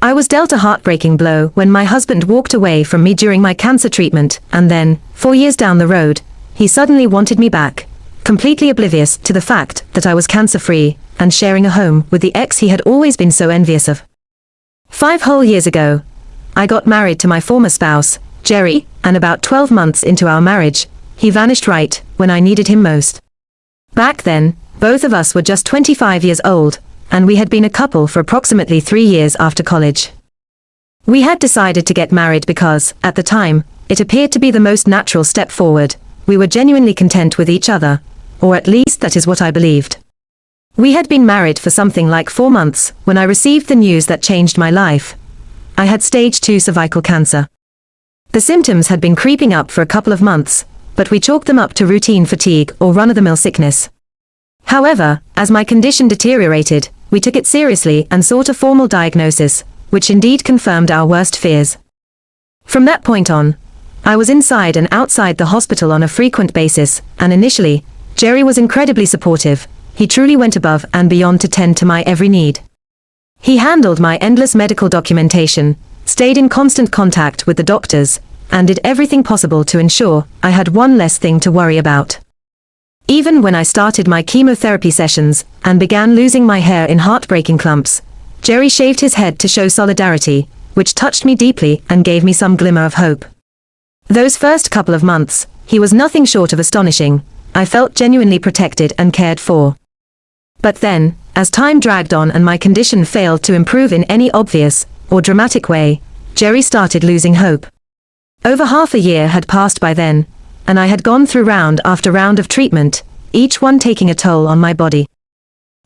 I was dealt a heartbreaking blow when my husband walked away from me during my cancer treatment, and then, 4 years down the road, he suddenly wanted me back, completely oblivious to the fact that I was cancer-free, and sharing a home with the ex he had always been so envious of. 5 whole years ago, I got married to my former spouse, Jerry, and about 12 months into our marriage, he vanished right when I needed him most. Back then, both of us were just 25 years old, and we had been a couple for approximately 3 years after college. We had decided to get married because, at the time, it appeared to be the most natural step forward. We were genuinely content with each other, or at least that is what I believed. We had been married for something like 4 months when I received the news that changed my life. I had stage 2 cervical cancer. The symptoms had been creeping up for a couple of months, but we chalked them up to routine fatigue or run-of-the-mill sickness. However, as my condition deteriorated, we took it seriously and sought a formal diagnosis, which indeed confirmed our worst fears. From that point on, I was inside and outside the hospital on a frequent basis, and initially, Jerry was incredibly supportive. He truly went above and beyond to tend to my every need. He handled my endless medical documentation, stayed in constant contact with the doctors, and did everything possible to ensure I had one less thing to worry about. Even when I started my chemotherapy sessions and began losing my hair in heartbreaking clumps, Jerry shaved his head to show solidarity, which touched me deeply and gave me some glimmer of hope. Those first couple of months, he was nothing short of astonishing. I felt genuinely protected and cared for. But then, as time dragged on and my condition failed to improve in any obvious or dramatic way, Jerry started losing hope. Over half a year had passed by then, and I had gone through round after round of treatment, each one taking a toll on my body.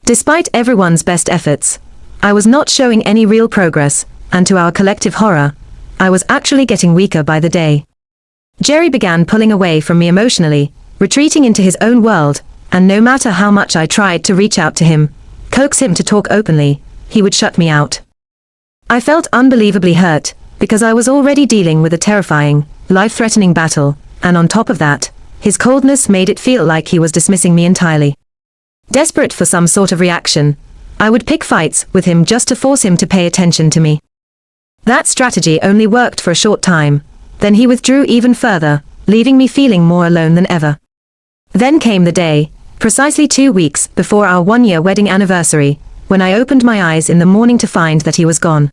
Despite everyone's best efforts, I was not showing any real progress, and to our collective horror, I was actually getting weaker by the day. Jerry began pulling away from me emotionally, retreating into his own world, and no matter how much I tried to reach out to him, coax him to talk openly, he would shut me out. I felt unbelievably hurt, because I was already dealing with a terrifying, life-threatening battle, and on top of that, his coldness made it feel like he was dismissing me entirely. Desperate for some sort of reaction, I would pick fights with him just to force him to pay attention to me. That strategy only worked for a short time, then he withdrew even further, leaving me feeling more alone than ever. Then came the day, precisely 2 weeks before our 1-year wedding anniversary, when I opened my eyes in the morning to find that he was gone.